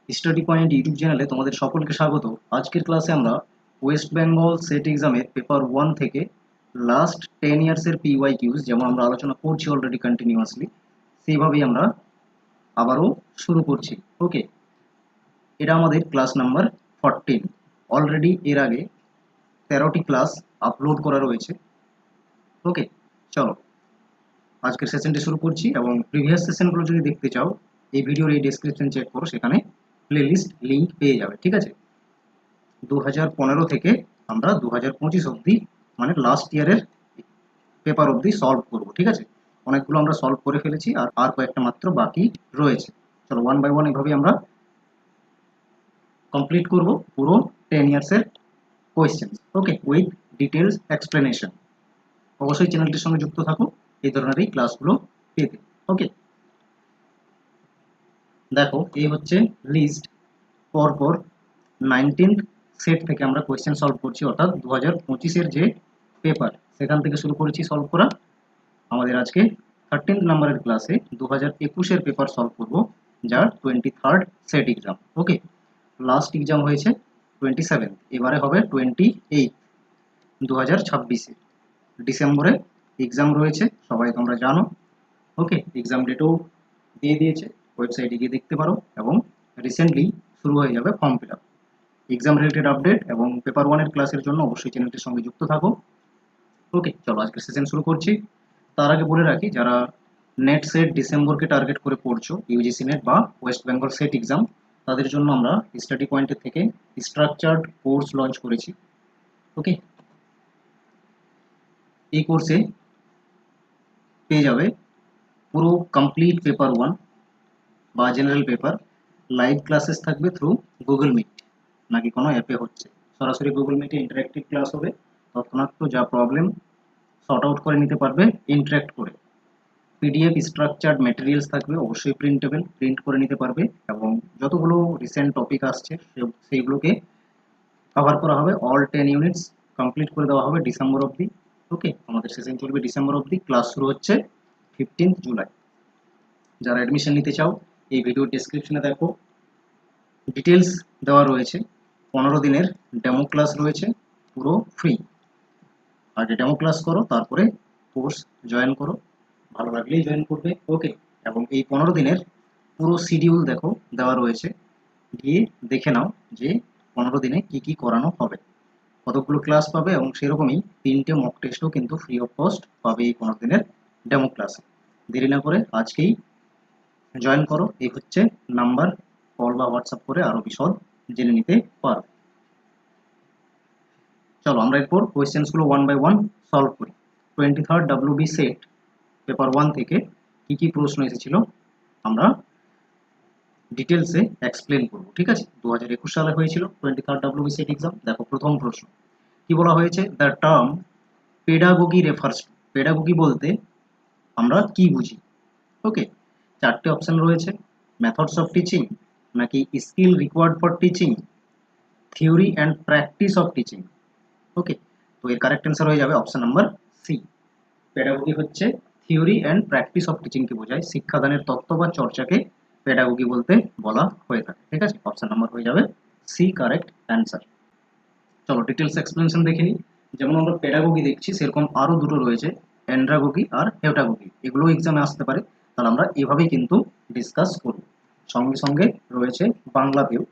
Study point YouTube চ্যানেলে তোমাদের সকলকে স্বাগত। আজকের ক্লাসে আমরা ওয়েস্ট বেঙ্গল সেট এক্সামের পেপার 1 থেকে লাস্ট 10 ইয়ার্সের পিওয়াই কিউজ, যেমন আমরা আলোচনা করছি অলরেডি কন্টিনিউয়াসলি, সেইভাবেই আমরা আবারও শুরু করছি। ওকে, এটা আমাদের ক্লাস নাম্বার 14। অলরেডি এর আগে 13টি ক্লাস আপলোড করা রয়েছে। ওকে, চলো আজকের সেশনটি শুরু করছি। এবং প্রিভিয়াস সেশনগুলো যদি দেখতে চাও, এই ভিডিওর এই ডেসক্রিপশন চেক করো, সেখানে প্লেলিস্ট লিঙ্ক পেয়ে যাবে। ঠিক আছে, 2015 থেকে আমরা 2025 অবধি, মানে লাস্ট ইয়ারের পেপার অবধি সলভ করব। ঠিক আছে, অনেকগুলো আমরা সলভ করে ফেলেছি, আর কয়েকটা মাত্র বাকি রয়েছে। চলো ওয়ান বাই ওয়ান এভাবে আমরা কমপ্লিট করব পুরো 10 ইয়ার্সের question. Okay, with details explanation. অবশ্যই চ্যানেলটির সঙ্গে যুক্ত থাকো এই ধরনের এই ক্লাসগুলো পেতে। ওকে, দেখো এই হচ্ছে লিস্ট। পরপর 19th সেট থেকে আমরা কোয়েশ্চেন সলভ করছি, অর্থাৎ 2025-এর যে পেপার সেখান থেকে শুরু করেছি সলভ করা। আমাদের আজকে 13th নাম্বারের ক্লাসে 2021-এর পেপার সলভ করব, যার 23rd সেট এক্সাম। ওকে, লাস্ট এক্সাম হয়েছে 27, এবারে হবে 28 2026-এ। ডিসেম্বরে এক্সাম রয়েছে, সবাই তোমরা জানো। ওকে, এক্সাম ডেটও দিয়ে দিয়েছে, ওয়েবসাইটে গিয়ে দেখতে পারো। এবং রিসেন্টলি শুরু হয়ে যাবে form fill up. Exam related update এবং পেপার 1-এর ক্লাসের জন্য অবশ্যই চ্যানেলটির সঙ্গে যুক্ত থাকো। ওকে, চলো আজকের সেশন শুরু করছি। তার আগে বলে রাখি, যারা নেট সেট ডিসেম্বরকে টার্গেট করে পড়ছো, ইউজিসি নেট বা ওয়েস্ট বেঙ্গল সেট এক্সাম, তাদের জন্য আমরা স্টাডি পয়েন্টের থেকে স্ট্রাকচার্ড কোর্স লঞ্চ করেছি। ওকে, এই কোর্সে পেয়ে যাবে পুরো কমপ্লিট পেপার 1 বা জেনারেল পেপার। লাইভ ক্লাসেস থাকবে থ্রু গুগল মিট, নাকি কোনো অ্যাপে হচ্ছে। সরাসরি গুগল মিটে ইন্টারেক্টিভ ক্লাস হবে, তৎক্ষণাৎ যা প্রবলেম সর্ট আউট করে নিতে পারবে ইন্টারেক্ট করে। পিডিএফ স্ট্রাকচার্ড ম্যাটেরিয়ালস থাকবে, অবশ্যই প্রিন্টেবল, প্রিন্ট করে নিতে পারবে। এবং যতগুলো রিসেন্ট টপিক আসছে সেইগুলোকে কভার করা হবে। অল 10 ইউনিটস কমপ্লিট করে দেওয়া হবে ডিসেম্বর অবধি। ওকে, আমাদের সেশন চলবে ডিসেম্বর অবধি, ক্লাস শুরু হচ্ছে 15 জুলাই। যারা অ্যাডমিশন নিতে চাও, এই ভিডিও ডেসক্রিপশনে দেখো, ডিটেলস দেওয়া রয়েছে। 15 দিনের ডেমো ক্লাস রয়েছে, পুরো ফ্রি। আগে ডেমো ক্লাস করো, তারপরে কোর্স জয়েন করো, ভালো লাগলেই জয়েন করবে। ওকে, এবং এই 15 দিনের পুরো শিডিউল দেখো দেওয়া রয়েছে, গিয়ে দেখে নাও যে 15 দিনে কি কি করানো হবে, কতগুলো ক্লাস পাবে। এবং সেরকমই 3টে মক টেস্টও কিন্তু ফ্রি অফ কস্ট পাবে এই 15 দিনের ডেমো ক্লাসে। দেরি না করে আজকেই জয়েন করো। এই হচ্ছে নাম্বার, কল বা হোয়াটসঅ্যাপ করে আরও বিশদ জেনে নিতে পারো। চলো আমরা এরপর কোয়েশ্চেন্সগুলো ওয়ান বাই ওয়ান সলভ করি। 23rd WB সেট পেপার 1 থেকে কি কি প্রশ্ন এসেছিল আমরা ডিটেলসে এক্সপ্লেন করব। ঠিক আছে, 2021 সালে হয়েছিল 23rd WB সেট এক্সাম। দেখো প্রথম প্রশ্ন কি বলা হয়েছে, the term pedagogy refers to. Pedagogy বলতে আমরা কি বুঝি? ওকে, 4টে অপশন রয়েছে, মেথডস অফ টিচিং, নাকি skill required for teaching, theory and practice of teaching. Okay, তো এর কারেক্ট অ্যান্সার হয়ে যাবে অপশন নাম্বার সি। পেডাগোগি হচ্ছে থিওরি অ্যান্ড প্র্যাকটিস অফ টিচিংকে বোঝায়, শিক্ষাদানের তত্ত্ব বা চর্চাকে পেডাগোগি বলতে বলা হয়ে থাকে। ঠিক আছে, অপশন নাম্বার হয়ে যাবে সি কারেক্ট অ্যান্সার। চলো ডিটেলস এক্সপ্লেনেশন দেখে নিই। যেমন আমরা পেডাগোগি দেখছি, সেরকম আরও দুটো রয়েছে, অ্যান্ড্রাগোগি আর হেটাগোগি। এগুলো এক্সামে আসতে পারে, তাহলে আমরা এভাবেই কিন্তু ডিসকাস করব। সঙ্গে সঙ্গে রয়েছে বাংলাতেও।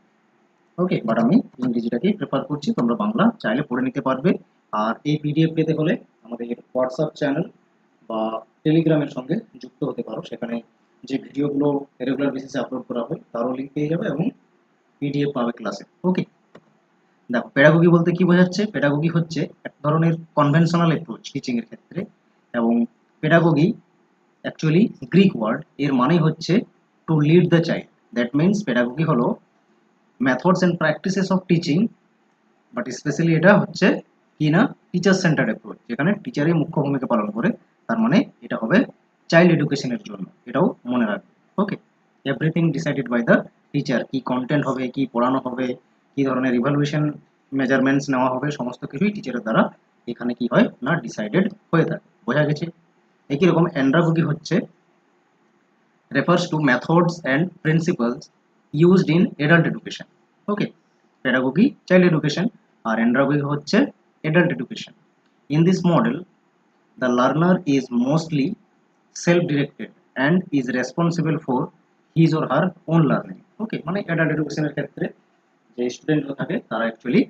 ওকে, বাট আমি ইংরেজিটাকে প্রেফার করছি, তোমরা বাংলা চাইলে পড়ে নিতে পারবে। আর এই পিডিএফ পেতে হলে আমাদের হোয়াটসঅ্যাপ চ্যানেল বা টেলিগ্রামের সঙ্গে যুক্ত হতে পারো। সেখানে যে ভিডিওগুলো রেগুলার বেসিসে আপলোড করা হয় তারও লিঙ্ক পেয়ে যাবে, এবং পিডিএফ পাবে ক্লাসে। ওকে, দেখো পেডাগোগি বলতে কি বোঝাচ্ছে। পেডাগোগি হচ্ছে এক ধরনের কনভেনশনাল অ্যাপ্রোচ টিচিং এর ক্ষেত্রে। এবং পেডাগোগি অ্যাকচুয়ালি গ্রিক ওয়ার্ড, এর মানে হচ্ছে to lead the child. That means pedagogy হলো methods and practices of teaching, but specially এটা হচ্ছে কি না, টিচার সেন্টার্ড অ্যাপ্রোচ, যেখানে টিচারই মুখ্য ভূমিকা পালন করে। তার মানে এটা হবে চাইল্ড এডুকেশনের জন্য, এটাও মনে রাখবে। Okay, everything decided by the teacher. কি কন্টেন্ট হবে, কি পড়ানো হবে, কি ধরনের ইভ্যালুয়েশন মেজারমেন্টস নেওয়া হবে, সমস্ত কিছুই টিচারের দ্বারা এখানে কি হয় না ডিসাইডেড হয়ে থাকে। বোঝা গেছে? একই রকম অ্যান্ড্রাগোগি হচ্ছে refers to methods and principles used in adult education. Okay, pedagogy child education R andragogy হচ্ছে adult education. In this model the learner is mostly self directed and is responsible for his or her own learning. Okay, মানে adult education এর ক্ষেত্রে যে স্টুডেন্টরা থাকে তারা actually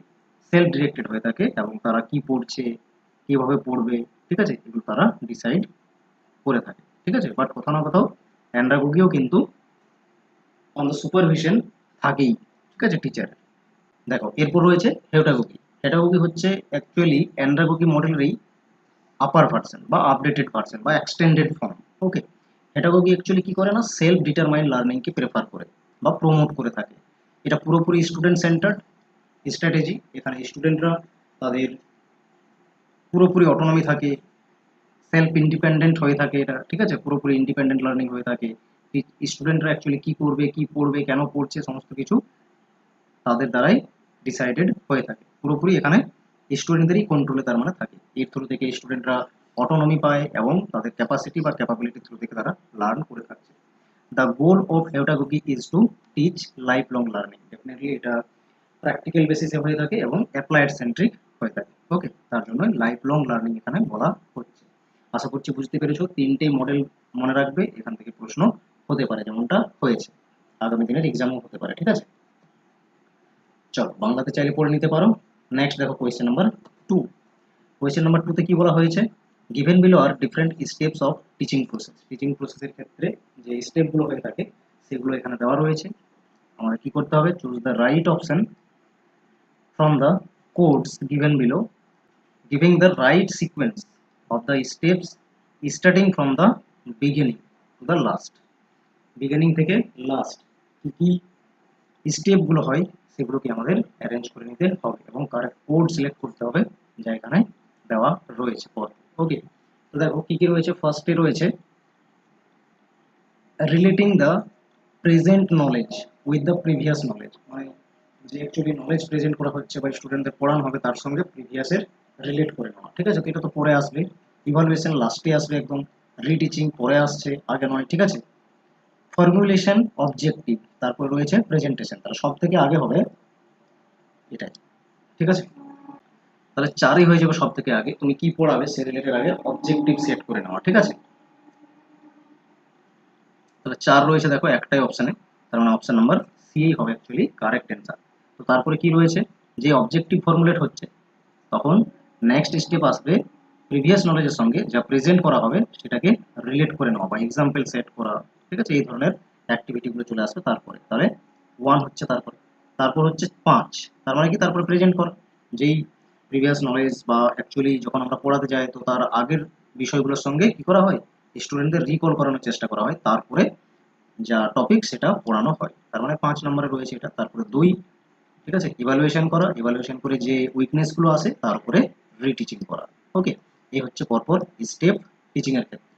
self directed হয়ে থাকে এবং তারা কি পড়ছে কিভাবে পড়বে, ঠিক আছে, এগুলো তারা ডিসাইড করে থাকে, ঠিক আছে। বাট কোথাও না কোথাও অ্যান্ড্রাগোগিও কিন্তু অন দ্য সুপারভিশন থাকেই, ঠিক আছে, টিচার। দেখো এরপর রয়েছে হেউটাগোগি। হেটাগোগি হচ্ছে অ্যাকচুয়ালি অ্যান্ড্রাগোগি মডেলেরই আপার ভার্সন বা আপডেটেড ভার্সন বা এক্সটেন্ডেড ফর্ম। ওকে, হেটাগোগি অ্যাকচুয়ালি কি করে না, সেলফ ডিটারমাইন্ড লার্নিংকে প্রেফার করে বা প্রমোট করে থাকে। এটা পুরোপুরি স্টুডেন্ট সেন্টার্ড স্ট্র্যাটেজি। এখানে স্টুডেন্টরা তাদের পুরোপুরি অটোনমি থাকে, সেলফ ইন্ডিপেন্ডেন্ট হয়ে থাকে, এটা ঠিক আছে, পুরোপুরি ইন্ডিপেন্ডেন্ট লার্নিং হয়ে থাকে। স্টুডেন্টরা অ্যাকচুয়ালি কি করবে, কি পড়বে, কেন পড়ছে, সমস্ত কিছু তাদের দ্বারাই ডিসাইডেড হয়ে থাকে। পুরোপুরি এখানে স্টুডেন্টদেরই কন্ট্রোলে তার মানে থাকে। এর থ্রু থেকে স্টুডেন্টরা অটোনমি পায় এবং তাদের ক্যাপাসিটি বা ক্যাপাবিলিটির থ্রু থেকে তারা লার্ন করে থাকছে। The goal of heutagogy is to teach life long learning. Definitely এটা প্র্যাকটিক্যাল বেসিসে হয়ে থাকে এবং অ্যাপ্লাইড সেন্ট্রিক হয়ে থাকে। ওকে, তার জন্য লাইফ লং লার্নিং এখানে বলা হচ্ছে। আশা করছি বুঝতে পেরেছো। তিনটে মডেল মনে রাখবে, এখান থেকে প্রশ্ন হতে পারে, যেমনটা হয়েছে আগামী দিনের এক্সামও হতে পারে, ঠিক আছে। চলো বাংলাতে চাইলে পড়ে নিতে পারো। নেক্সট দেখো কোয়েশ্চেন নাম্বার 2। কোয়েশ্চেন নাম্বার 2 তে কি বলা হয়েছে, given below are different steps of teaching process. Teaching প্রসেসের ক্ষেত্রে যে স্টেপগুলো হয়ে থাকে সেগুলো এখানে দেওয়া রয়েছে। আমাদের কি করতে হবে, choose the right option from the codes given below, giving the right sequence of the steps starting from the beginning to the last. beginning থেকে লাস্ট কি কি স্টেপ গুলো হয় সেগুলোকে আমাদের অ্যারেঞ্জ করে নিতে হবে এবং কারেক্ট কোড সিলেক্ট করতে হবে যা এখানে দেওয়া রয়েছে পর। ওকে, তো দেখো কি কি রয়েছে। ফার্স্টে রয়েছে relating the present knowledge with the previous knowledge, মানে যে অ্যাকচুয়ালি নলেজ প্রেজেন্ট করা হচ্ছে বা স্টুডেন্টদের পড়ানো হবে তার সঙ্গে প্রিভিয়াসের রিলেট করে নেওয়া, ঠিক আছে। তো এটা তো পরে আসবে, ইভালুয়েশন লাস্টে আসবে, একদম রিটিচিং পরে আসছে, আগে নয়, ঠিক আছে। ফর্মুলেশন অবজেক্টিভ, তারপর রয়েছে প্রেজেন্টেশন, তাহলে সব থেকে আগে হবে এটাই, ঠিক আছে। তাহলে চারই হয়ে যাবে সব থেকে আগে, তুমি কি পড়াবে সে রিলেটেড আগে অবজেক্টিভ সেট করে নেওয়া, ঠিক আছে। তাহলে 4 রয়েছে দেখো একটাই অপশনে, তার মানে অপশন নাম্বার সি হবে অ্যাকচুয়ালি কারেক্ট অ্যান্সার। তো তারপরে কি রয়েছে, যে অবজেক্টিভ ফর্মুলেট হচ্ছে তখন নেক্সট স্টেপ আসবে প্রিভিয়াস নলেজের সঙ্গে যা প্রেজেন্ট করা হবে সেটাকে রিলেট করে নেওয়া বা এক্সাম্পল সেট করা, ঠিক আছে, এই ধরনের অ্যাক্টিভিটিগুলো চলে আসবে তারপরে। তাহলে 1 হচ্ছে, তারপরে তারপর হচ্ছে 5, তার মানে কি তারপরে প্রেজেন্ট করা যেই প্রিভিয়াস নলেজ বা অ্যাকচুয়ালি যখন আমরা পড়াতে যাই তো তার আগের বিষয়গুলোর সঙ্গে কি করা হয়, স্টুডেন্টদের রিকল করানোর চেষ্টা করা হয়, তারপরে যা টপিক সেটা পড়ানো হয়। তার মানে 5 নম্বরে রয়েছে এটা। তারপরে 2, ঠিক আছে, ইভালুয়েশন করা, ইভালুয়েশন করে যে উইকনেসগুলো আছে তার উপরে রিটিচিং করা। ওকে, এই হচ্ছে পরপর স্টেপ টিচিং এর ক্ষেত্রে।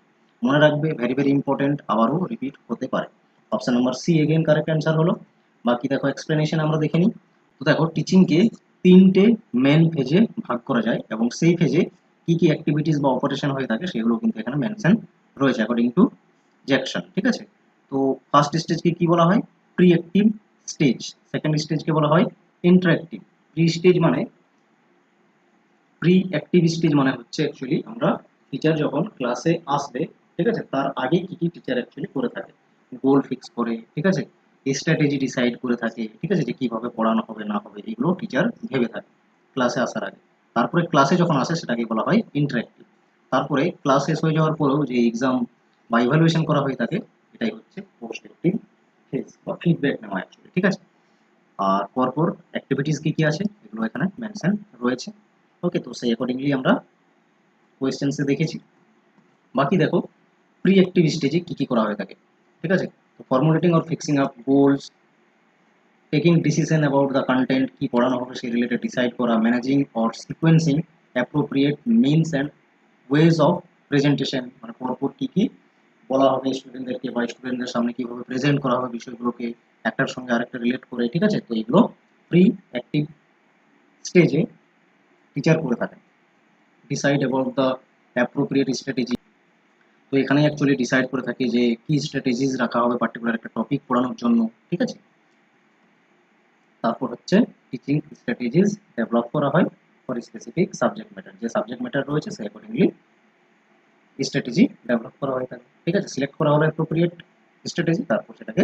মনে রাখবে, ভেরি ভেরি ইম্পর্টেন্ট, আবারও রিপিট হতে পারে। Option number C again correct answer হলো। বাকি দেখো এক্সপ্লেনেশন আমরা দেখে নিই। তো দেখো টিচিংকে 3টে মেন ফেজে ভাগ করা যায় এবং সেই ফেজে কি কি অ্যাক্টিভিটিস বা অপারেশন হয়ে থাকে সেগুলো কিন্তু এখানে মেনশন রয়েছে অ্যাকর্ডিং টু জ্যাকসন, ঠিক আছে। তো ফার্স্ট স্টেজকে কি বলা হয়, প্রি অ্যাক্টিভ স্টেজ। সেকেন্ড স্টেজকে বলা হয় ইন্টারঅ্যাক্টিভ। প্রি অ্যাক্টিভ স্টেজ মানে হচ্ছে অ্যাকচুয়ালি আমরা টিচার যখন ক্লাসে আসবে, ঠিক আছে, তার আগে কি কি টিচার অ্যাকচুয়ালি করে থাকে, গোল ফিক্স করে, ঠিক আছে, স্ট্র্যাটেজি ডিসাইড করে থাকে, ঠিক আছে, যে কিভাবে পড়ানো হবে না হবে এগুলো টিচার ভেবে থাকে ক্লাসে আসার আগে। তারপরে ক্লাসে যখন আসে সেটাকে বলা হয় ইন্টারঅ্যাক্টিভ। তারপরে ক্লাস শেষ হয়ে যাওয়ার পরেও যে এক্সাম বা ইভালুয়েশন করা হয়ে থাকে এটাই হচ্ছে পোস্ট অ্যাক্টিভ ফেজ বা ফিডব্যাক নেওয়া অ্যাকচুয়ালি, ঠিক আছে। আর পরপর অ্যাক্টিভিটিস কি কি আছে এগুলো এখানে মেনশন রয়েছে। ওকে, তো সেই অ্যাকর্ডিংলি আমরা কোয়েশ্চেন্সে দেখেছি। বাকি দেখো প্রি অ্যাক্টিভ স্টেজে কি কি করা হয়ে থাকে, ঠিক আছে। তো formulating or fixing up goals, taking decision about the content, কি পড়ানো হবে সেই রিলেটেড ডিসাইড করা, managing or sequencing appropriate means and ways of presentation, মানে পরপর কি কি বলা হবে স্টুডেন্টদেরকে বা স্টুডেন্টদের সামনে কিভাবে প্রেজেন্ট করা হবে বিষয়গুলোকে একটার সঙ্গে আরেকটা রিলেট করে, ঠিক আছে। তো এগুলো প্রি অ্যাক্টিভ স্টেজে টিচার করে থাকেন। Decide about the appropriate strategy, তো এখানে অ্যাকচুয়ালি ডিসাইড করে থাকি যে কি স্ট্র্যাটেজিস রাখা হবে পার্টিকুলার একটা টপিক পড়ানোর জন্য, ঠিক আছে। তারপর হচ্ছে টিচিং স্ট্র্যাটেজিস ডেভেলপ করা হয় ফর স্পেসিফিক সাবজেক্ট ম্যাটার, যে সাবজেক্ট ম্যাটার রয়েছে সে অ্যাকর্ডিংলি স্ট্র্যাটেজি ডেভেলপ করা হয়ে থাকে। ঠিক আছে, সিলেক্ট করা হলো অ্যাপ্রোপ্রিয়েট স্ট্র্যাটেজি, তারপর সেটাকে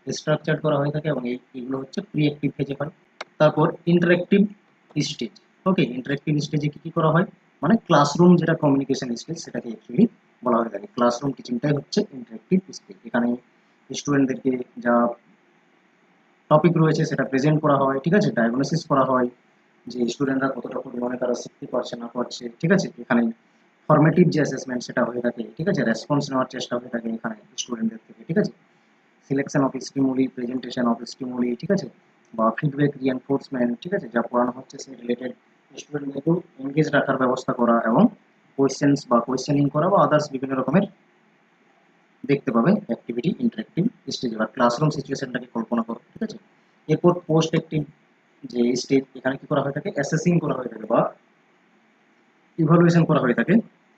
স্ট্রাকচার করা হয়ে থাকে এবং এইগুলো হচ্ছে প্রি অ্যাক্টিভ ফেজে হয়। তারপর ইন্টারেক্টিভ স্টেজ। ওকে, ইন্টারেক্টিভ স্টেজে কি কি করা হয়, মানে ক্লাসরুম যেটা কমিউনিকেশন স্টেজ সেটাকে অ্যাকচুয়ালি বলা হয়ে থাকে। ক্লাসরুম টিচিংটাই হচ্ছে ইন্টারেক্টিভ স্টেজ। এখানে স্টুডেন্টদেরকে যা টপিক রয়েছে সেটা প্রেজেন্ট করা হয়, ঠিক আছে, ডায়াগনোসিস করা হয় যে স্টুডেন্টরা কতটা পরিমাণে তারা শিখতে পারছে না পারছে, ঠিক আছে। এখানে ফর্মেটিভ যে অ্যাসেসমেন্ট সেটা হয়ে থাকে, ঠিক আছে, রেসপন্স নেওয়ার চেষ্টা হয়ে থাকে এখানে স্টুডেন্টদের থেকে, ঠিক আছে, selection of stimuli, presentation of stimuli, ঠিক আছে, বা ফিডব্যাক রিএনফোর্সমেন্ট, ঠিক আছে, যা পড়ানো হচ্ছে সেই রিলেটেড স্টুডেন্টদেরকেও এনগেজ রাখার ব্যবস্থা করা এবং কোয়েশ্চেন্স বা কোয়েশ্চেনিং করা বা আদার্স বিভিন্ন রকমের দেখতে পাবে অ্যাক্টিভিটি ইন্টারেক্টিভ স্টেজ বা ক্লাসরুম সিচুয়েশনটাকে কল্পনা করো, ঠিক আছে। এরপর পোস্ট অ্যাক্টিভ যে স্টেজ, এখানে কি করা হয়ে থাকে, অ্যাসেসিং করা হয়ে থাকে বা ইভালুয়েশন করা হয়ে থাকে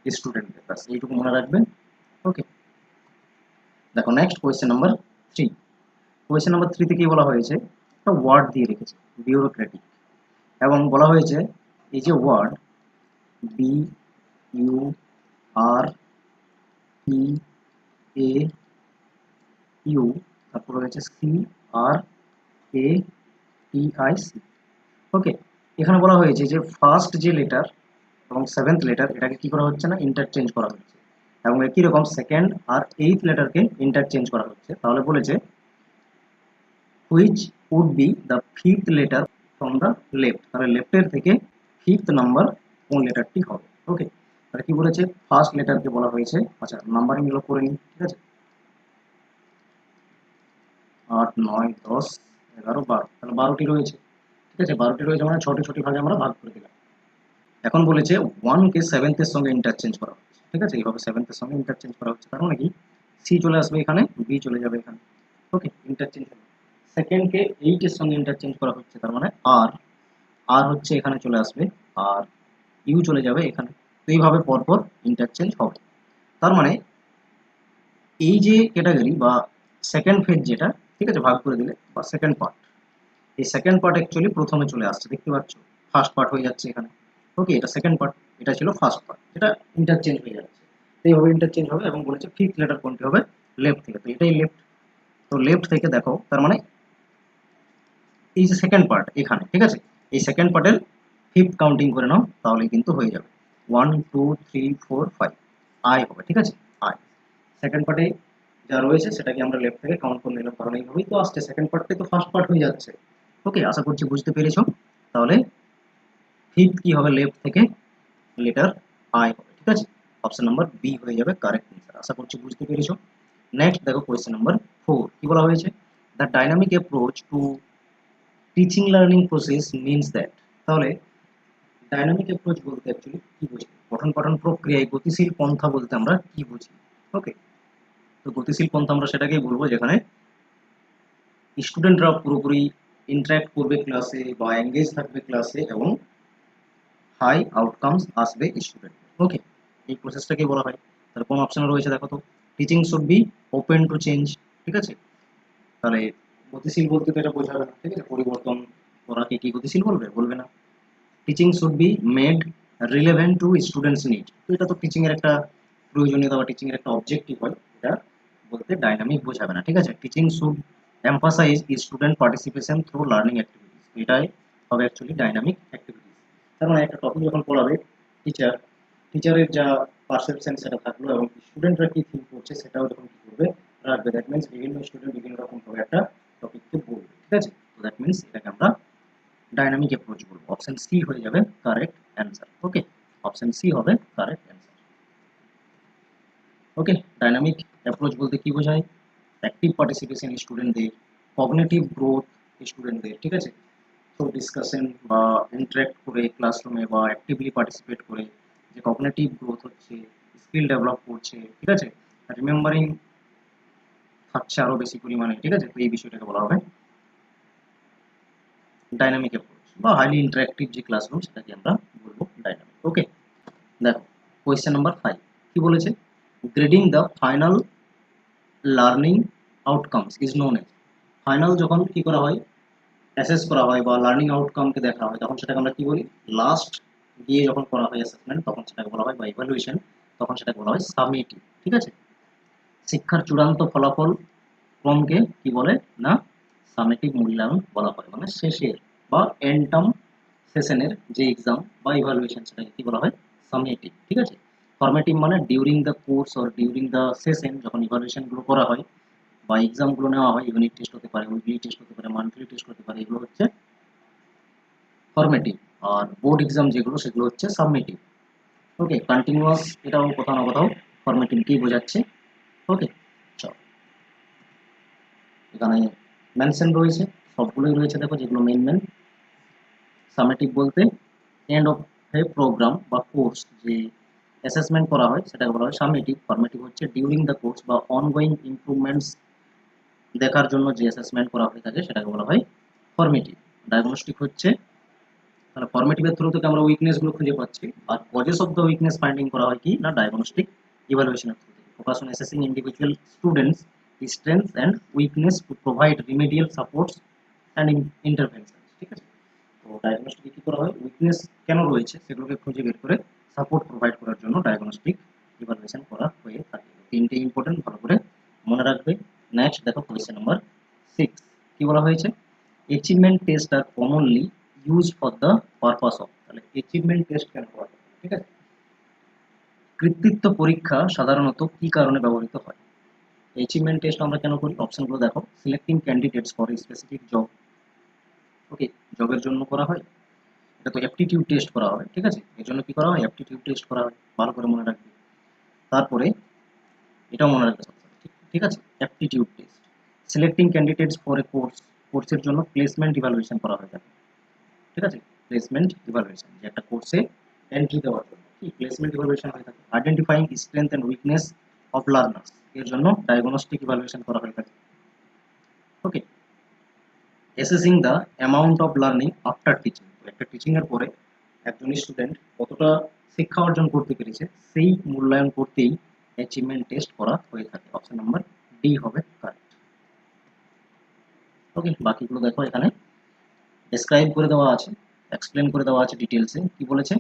স্টুডেন্টদের কাছে, এইটুকু মনে রাখবেন। ওকে, দেখো next question number 3। Question number 3 তে কি বলা হয়েছে, একটা ওয়ার্ড দিয়ে রেখেছে বিউরোক্রেটিক, এবং বলা হয়েছে এই যে word B U R P A U, তারপর রয়েছে C R A T I C. Okay, এখানে বলা হয়েছে যে ফার্স্ট যে লেটার এবং সেভেন্থ লেটার এটাকে কি করা হচ্ছে না, ইন্টারচেঞ্জ করা হচ্ছে, এবং একই রকম সেকেন্ড আর এইথ লেটারকে ইন্টারচেঞ্জ করা হচ্ছে। তাহলে বলেছে which would be the fifth letter from the left, তাহলে লেফটের থেকে ফিফথ নাম্বার কোন লেটারটি হবে। ওকে, তাহলে কি বলেছে, ফার্স্ট লেটারকে বলা হয়েছে, আচ্ছা নাম্বারিং গুলো করে নিই, ঠিক আছে, 8 9 10 11 12, তাহলে 12টি রয়েছে, ঠিক আছে, 12টি রয়েছে মানে 6টি 6টি ভাগে আমরা ভাগ করে দিলাম। এখন বলেছে 1 কে 7th এর সঙ্গে ইন্টারচেঞ্জ করা হচ্ছে, ঠিক আছে, এইভাবে 7th এর সঙ্গে ইন্টারচেঞ্জ করা হচ্ছে, তার মানে কি সি চলে আসবে এখানে, বি চলে যাবে এখানে। ওকে, ইন্টারচেঞ্জ হলো। সেকেন্ড কে 8 এর সঙ্গে ইন্টারচেঞ্জ করা হচ্ছে, তার মানে আর আর হচ্ছে এখানে চলে আসবে, আর ইউ চলে যাবে এখানে। তো এইভাবে পরপর ইন্টারচেঞ্জ হবে। তার মানে এই যে ক্যাটাগরি বা সেকেন্ড ফেজ যেটা, ঠিক আছে, ভাগ করে দিলে বা সেকেন্ড পার্ট, এই সেকেন্ড পার্ট অ্যাকচুয়ালি প্রথমে চলে আসছে, দেখতে পাচ্ছ ফার্স্ট পার্ট হয়ে যাচ্ছে এখানে। ওকে, এটা সেকেন্ড পার্ট, এটা ছিল ফার্স্ট পার্ট, এটা ইন্টারচেঞ্জ হয়ে যাচ্ছে, তো এইভাবে ইন্টারচেঞ্জ হবে এবং বলেছে ফিফথ লেটার কোনটি হবে, লেফট থেকে, তো এটাই লেফট। তো লেফট থেকে দেখো, তার মানে এই যে সেকেন্ড পার্ট এখানে, ঠিক আছে, এই সেকেন্ড পার্টের ফিফথ কাউন্টিং করে নাও, তাহলে কিন্তু হয়ে যাবে 1 2 3 4 5 আই হবে, ঠিক আছে, আই। সেকেন্ড পার্টে যা রয়েছে সেটাকে আমরা লেফট থেকে কাউন্ট করে নিলাম, কারণ এইভাবেই তো আসছে, সেকেন্ড পার্টে তো ফার্স্ট পার্ট হয়ে যাচ্ছে। ওকে, আশা করছি বুঝতে পেরেছো। তাহলে ফিফথ কি হবে, লেফট থেকে লেটার আই হবে, ঠিক আছে, অপশন নাম্বার বি হয়ে যাবে কারেক্ট অ্যান্সার। আশা করছি বুঝতে পেরেছো। নেক্সট দেখো কোয়েশ্চেন নাম্বার 4, কি বলা হয়েছে, the dynamic approach to teaching learning process means that. তাহলে ডাইনামিক অ্যাপ্রোচ বলতে অ্যাকচুয়ালি কি বুঝি, পঠন পাঠন প্রক্রিয়ায় গতিশীল পন্থা বলতে আমরা কি বুঝি। ওকে, তো গতিশীল পন্থা আমরা সেটাকেই বলবো যেখানে স্টুডেন্টরা পুরোপুরি ইন্টারাক্ট করবে ক্লাসে বা এঙ্গেজ থাকবে ক্লাসে এবং হাই আউটকামস আসবে স্টুডেন্ট। ওকে, এই প্রসেসটাকে বলা হয়। তাহলে কোন অপশন রয়েছে দেখো তো, teaching should be open to change, ঠিক আছে, তাহলে গতিশীল বলতে তো এটা বোঝাবে না, ঠিক আছে, পরিবর্তন করাকে কি গতিশীল বলবে, বলবে না। Teaching should be made relevant two students need, তো এটা তো টিচিং এর একটা প্রয়োজনীয়তা বা টিচিং এর একটা অবজেক্টিভ হয়, এটা বলতে ডাইনামিক বোঝাবে না, ঠিক আছে। Teaching should emphasise student participation through learning activities, এটাই হবে অ্যাকচুয়ালি ডাইনামিক অ্যাক্টিভিটিস। তার মানে একটা টপিক যখন পড়াবে টিচার, টিচারের যা পারসেপশন সেটা থাকলো এবং স্টুডেন্টরা কি ফিল করছে সেটাও যখন কি করবে রাখবে, দ্যাট মিনস বিভিন্ন স্টুডেন্ট বিভিন্ন রকম ভাবে একটা টপিককে বলবে, ঠিক আছে। তো দ্যাট মিনস এটাকে আমরা ডাইনামিক অ্যাপ্রোচ বলবো। অপশন সি হয়ে যাবে কারেক্ট অ্যান্সার। ওকে, অপশন সি হবে কারেক্ট অ্যান্সার। ওকে, ডাইনামিক অ্যাপ্রোচ বলতে কি বোঝায়, অ্যাক্টিভ পার্টিসিপেশন স্টুডেন্টদের, কগনিটিভ গ্রোথ স্টুডেন্টদের, ঠিক আছে, তো ডিসকাশন বা ইন্টারেক্ট করে ক্লাসরুমে বা অ্যাক্টিভলি পার্টিসিপেট করে যে কগনিটিভ গ্রোথ হচ্ছে, স্কিল ডেভেলপ করছে, ঠিক আছে, রিমেম্বারিং থাকছে আরো বেশি পরিমাণে, ঠিক আছে, তো এই বিষয়টাকে বলা হবে ডাইনামিক অ্যাপ্রোচ বা হাইলি ইন্টারেক্টিভ যে ক্লাসরুম সেটাকে আমরা বলবো ডাইনামিক। ওকে, দেখো কোয়েশ্চেন নাম্বার 5 কি বলেছে, grading the final learning outcomes is known as. Final যখন কি করা হয়, অ্যাসেস করা হয় বা লার্নিং আউটকামকে দেখা হয়, তখন সেটাকে আমরা কি বলি, লাস্ট গিয়ে যখন করা হয় অ্যাসেসমেন্ট তখন সেটাকে বলা হয় বা ইভালুয়েশন, তখন সেটাকে বলা হয় সামেটিভ। ঠিক আছে, শিক্ষার চূড়ান্ত ফলাফল ক্রমকে কি বলে না সামেটিভ মূল্যায়ন বলা হয়, মানে শেষের বা এন্ড টার্ম সেশনের যে এক্সাম বা ইভালুয়েশন সেটাকে কি বলা হয়, সামেটিভ। ঠিক আছে, ফর্মেটিভ মানে during the course or during the session যখন ইভালুয়েশনগুলো করা হয় বা এক্সামগুলো নেওয়া হয়, ইউনিট টেস্ট হতে পারে, উইকলি টেস্ট হতে পারে, মান্থলি টেস্ট হতে পারে, এগুলো হচ্ছে ফর্মেটিভ। আর বোর্ড এক্সাম যেগুলো সেগুলো হচ্ছে সাবমেটিভ। ওকে, কন্টিনিউয়াস এটাও কোথাও না কোথাও ফর্মেটিভকেই বোঝাচ্ছে। ওকে, চল এখানে মেনশন রয়েছে, সবগুলোই রয়েছে দেখো, যেগুলো মেন মেন। সামেটিভ বলতে এন্ড অফ এ প্রোগ্রাম বা কোর্স যে অ্যাসেসমেন্ট করা হয় সেটাকে বলা হয় সামেটিভ। ফর্মেটিভ হচ্ছে ডিউরিং দ্য কোর্স বা অনগোয়িং ইমপ্রুভমেন্টস দেখার জন্য যে অ্যাসেসমেন্ট করা হয়ে থাকে সেটাকে বলা হয় ফর্মেটিভ। ডায়াগনস্টিক হচ্ছে, তাহলে ফর্মেটিভের থ্রু থেকে আমরা উইকনেসগুলো খুঁজে পাচ্ছি, আর causes of the weakness finding করা হয় কি না ডায়াগনস্টিক ইভালুয়েশনের থ্রু থেকে। Focus on assessing individual students strength and weakness to provide remedial supports and intervention. ঠিক আছে, তো ডায়াগনস্টিক কি করা হয়, উইকনেস কেন রয়েছে সেগুলোকে খুঁজে বের করে সাপোর্ট প্রোভাইড করার জন্য ডায়াগনস্টিক ইভালুয়েশন করা হয়ে থাকে। তিনটে ইম্পর্টেন্ট, ভালো করে মনে রাখবে। নেক্সট দেখো কোয়েশ্চেন নাম্বার 6, কি বলা হয়েছে, achievement test are commonly used for the purpose of. তাহলে অ্যাচিভমেন্ট টেস্ট কেন করা হয়, ঠিক আছে, কৃতিত্ব পরীক্ষা সাধারণত কি কারণে ব্যবহৃত হয়। অ্যাচিভমেন্ট টেস্ট আমরা কেন করি, অপশনগুলো দেখো, selecting candidates for specific job. Okay, জবের জন্য করা হয়, এটা তো অ্যাপটিটিউড টেস্ট করা হয়। ঠিক আছে, এর জন্য কি করা হয়, অ্যাপটিটিউড টেস্ট করা হয়, ভালো করে মনে রাখবে। তারপরে এটাও মনে রাখবে সবসময়, ঠিক আছে, aptitude test. Selecting candidates for a course, কোর্সের জন্য প্লেসমেন্ট ইভালুয়েশন করা হয় থাকে। ঠিক আছে, প্লেসমেন্ট ইভালুয়েশন যে একটা কোর্সে এন্ট্রি দেওয়ার জন্য কি প্লেসমেন্ট ইভালুয়েশন হয়ে থাকে। Identifying strength and weakness of learners, এর জন্য ডায়াগনস্টিক ইভালুয়েশন করা হয়ে থাকে। Okay, assessing the amount of learning after teaching, একটা টিচিং এর পরে একজন স্টুডেন্ট কতটা শিক্ষা অর্জন করতে পেরেছে সেই মূল্যায়ন করতেই অ্যাচিভমেন্ট টেস্ট করা হয়ে থাকে। অপশন নাম্বার ডি হবে কারেক্ট। ওকে, বাকিগুলো দেখো, এখানে ডেসক্রাইব করে দেওয়া আছে, এক্সপ্লেন করে দেওয়া আছে ডিটেলসে। কি বলেছে,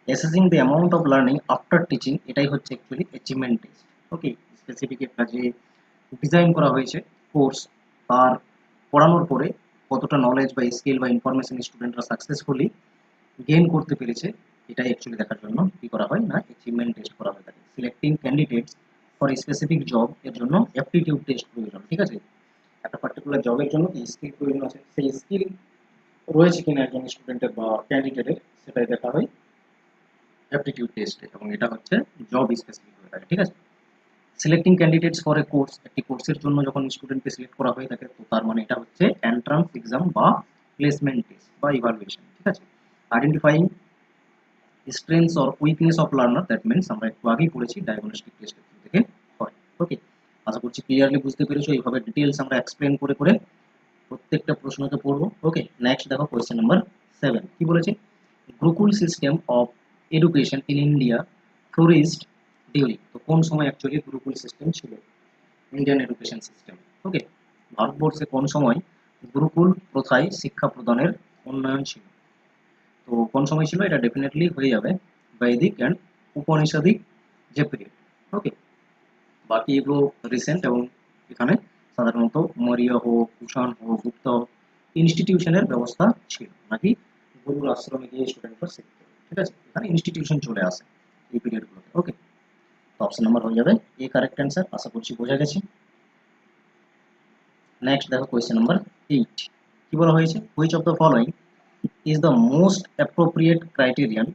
assessing the amount of learning after teaching, এটাই হচ্ছে অ্যাকচুয়ালি অ্যাচিভমেন্ট টেস্ট। ওকে, স্পেসিফিক একটা যে ডিজাইন করা হয়েছে কোর্স, তার পড়ানোর পরে কতটা নলেজ বা স্কিল বা ইনফরমেশন স্টুডেন্টরা সাকসেসফুলি গেইন করতে পেরেছে, এটাই অ্যাকচুয়ালি দেখার জন্য কি করা হয় না অ্যাচিভমেন্ট টেস্ট করা হয়ে থাকে। Selecting candidates for specific job, এর জন্য অ্যাপটিটিউড টেস্ট প্রয়োজন। ঠিক আছে, একটা পার্টিকুলার জবের জন্য কি স্কিল প্রয়োজন আছে, সেই স্কিল রয়েছে কিনা একজন স্টুডেন্টের বা ক্যান্ডিডেটের, সেটাই দেখা হয় অ্যাপটিটিউড টেস্টে, এবং এটা হচ্ছে জব স্পেসিফিক হয়ে থাকে। ঠিক আছে, selecting candidates for a course, একটি কোর্সের জন্য যখন স্টুডেন্টকে সিলেক্ট করা হয়ে থাকে তো তার মানে এটা হচ্ছে এন্ট্রান্স এক্সাম বা প্লেসমেন্ট টেস্ট বা ইভালুয়েশন। ঠিক আছে, identifying strengths or weakness of learner, that means আমরা একটু আগেই পড়েছি ডায়াগনস্টিক টেস্টের থেকে হয়। ওকে, আশা করছি ক্লিয়ারলি বুঝতে পেরেছো। এইভাবে ডিটেলস আমরা এক্সপ্লেন করে করে প্রত্যেকটা প্রশ্নকে পড়বো। ওকে, নেক্সট দেখো কোয়েশ্চেন নাম্বার 7, কি বলেছে, gurukul system of education in India flourished during, তো কোন সময় অ্যাকচুয়ালি গুরুকুল সিস্টেম ছিল, ইন্ডিয়ান এডুকেশন সিস্টেম। ওকে, ভারতবর্ষে কোন সময় গুরুকুল প্রথায় শিক্ষা প্রদানের উন্নয়ন ছিল, তো কোন সময় ছিল, এটা ডেফিনেটলি হয়ে যাবে বৈদিক অ্যান্ড উপনিষদিক যে পিরিয়ড। ওকে, বাকি এগুলো রিসেন্ট, এবং এখানে সাধারণত মৌর্য হোক, কুষাণ হোক, গুপ্ত ইনস্টিটিউশনের ব্যবস্থা ছিল, নাকি গুরুর আশ্রমে গিয়ে স্টুডেন্টরা শিখতে। ঠিক আছে, এখানে ইনস্টিটিউশন চলে আসে এই পিরিয়ডগুলোতে। ওকে, তো অপশন নাম্বার হয়ে যাবে এ কারেক্ট অ্যান্সার, আশা করছি বোঝা গেছে। নেক্সট দেখো কোয়েশ্চেন নাম্বার 8, কি বলা হয়েছে, which of the following is the most appropriate criterion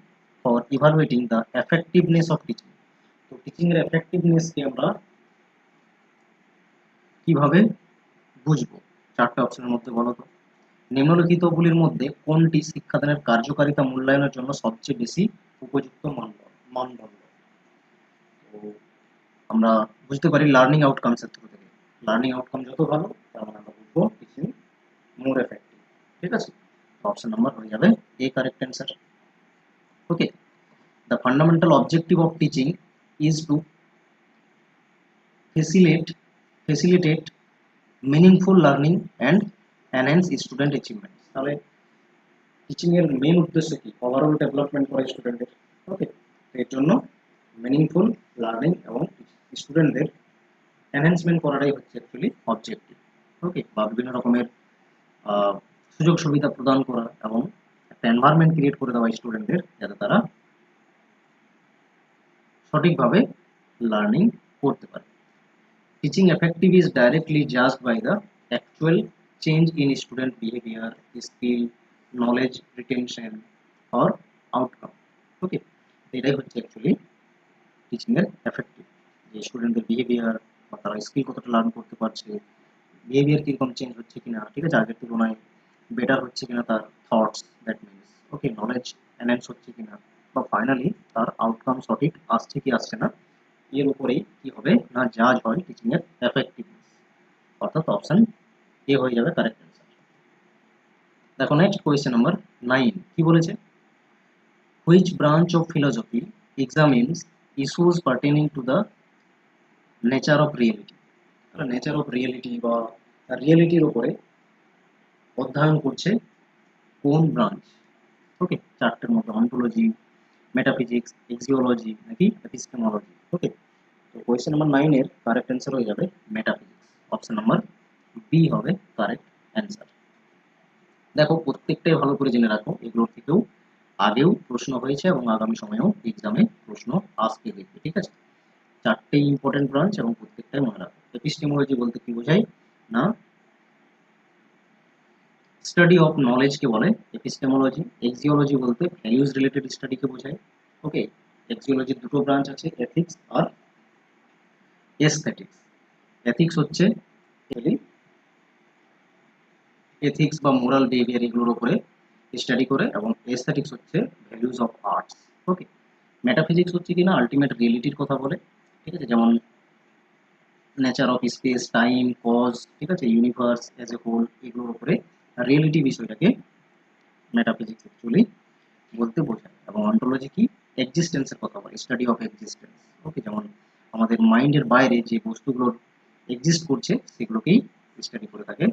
for evaluating the effectiveness of teaching, তো টিচিং এর এফেক্টিভনেস কে আমরা কিভাবে বুঝবো, চারটা অপশনের মধ্যে বলো তো। নিম্নলিখিতগুলির মধ্যে কোনটি শিক্ষাদানের কার্যকারিতা মূল্যায়নের জন্য সবচেয়ে বেশি উপযুক্ত মানদণ্ড। তো আমরা বুঝতে পারি লার্নিং আউটকামস এর থ্রু থেকে, লার্নিং আউটকাম যত ভালো তার মানে আমরা বুঝবো টিচিং মোর এফেক্টিভ। ঠিক আছে, অপশন নাম্বার হয়ে যাবে A correct answer. Okay, the fundamental objective of teaching is to facilitate meaningful learning and enhance student achievements. তাহলে টিচিং এর মেইন উদ্দেশ্য কি? ওভারঅল ডেভেলপমেন্ট করা স্টুডেন্টদের। ওকে, এর জন্য মিনিংফুল লার্নিং এবং স্টুডেন্টদের এনহ্যান্সমেন্ট করাটাই হচ্ছে অ্যাকচুয়ালি অবজেক্টিভ। ওকে, বা বিভিন্ন রকমের সুযোগ সুবিধা প্রদান করা এবং একটা এনভায়রনমেন্ট ক্রিয়েট করে দেওয়া স্টুডেন্টদের, যাতে তারা সঠিকভাবে লার্নিং করতে পারে। Teaching effective is directly judged by the actual change in student behaviour, skill, knowledge retention or outcome. Okay, এটাই হচ্ছে অ্যাকচুয়ালি টিচিং এর এফেক্টিভ, যে স্টুডেন্টদের বিহেভিয়ার বা তারা স্কিল কতটা লার্ন করতে পারছে, বিহেভিয়ার কীরকম চেঞ্জ হচ্ছে কিনা, ঠিক আছে, আগের তুলনায় বেটার হচ্ছে কিনা তার thoughts, that means okay, knowledge enhance হচ্ছে কিনা, বা ফাইনালি তার আউটকাম সঠিক আসছে কি আসছে না, এর উপরেই কি হবে না জাজ হয় টিচিং এর এফেক্টিভনেস। অর্থাৎ অপশন এ হয়ে যাবে কারেক্ট অ্যান্সার। দেখো নেক্সট কোয়েশ্চেন নাম্বার 9 কি বলেছে, which branch of philosophy examines issues pertaining to the nature of reality. তাহলে নেচার অফ রিয়েলিটি বা রিয়েলিটির উপরে অধ্যয়ন করছে কোন ব্রাঞ্চ? ওকে, চারটের মধ্যে অন্টোলজি, মেটাফিজিক্স, এক্সিওলজি নাকি এপিস্টেমোলজি। ওকে, তো কোয়েশ্চেন নাম্বার 9 এর কারেক্ট অ্যান্সার হয়ে যাবে মেটাফিজিক্স। অপশন নাম্বার বি হবে কারেক্ট অ্যান্সার। দেখো প্রত্যেকটাই ভালো করে জেনে রাখো, এগুলোর থেকেও আগেও প্রশ্ন হয়েছে এবং আগামী সময়েও এক্সামে প্রশ্ন আসতে দেখবে, ঠিক আছে। চারটেই ইম্পর্টেন্ট ব্রাঞ্চ এবং প্রত্যেকটাই মনে রাখো। এপিস্টেমোলজি বলতে কি বোঝায় না, স্টাডি অফ নলেজকে বলে এপিস্টেমোলজি। এক্সিওলজি বলতে ভ্যালুজ রিলেটেড স্টাডিকে বোঝায়। ওকে, এক্সিওলজির দুটো ব্রাঞ্চ আছে, এথিক্স আর এস্থেটিক্স। এথিক্স হচ্ছে এথিক্স বা মোরাল বিহেভিয়ার এগুলোর উপরে স্টাডি করে, এবং এস্থেটিক্স হচ্ছে values of arts. Okay, metaphysics হচ্ছে কিনা আলটিমেট রিয়েলিটির কথা বলে, ঠিক আছে, যেমন nature of space, time, cause, ঠিক আছে, ইউনিভার্স এজ এ হোল, এগুলোর উপরে রিয়েলিটি বিষয়টাকে মেটাফিজিক্স অ্যাকচুয়ালি বলতে বোঝায়। এবং অন্টোলজি কি, এক্সিস্টেন্সের কথা বলে, স্টাডি অফ এক্সিস্টেন্স। ওকে, যেমন আমাদের মাইন্ডের বাইরে যে বস্তুগুলো এক্সিস্ট করছে সেগুলোকেই স্টাডি করে থাকে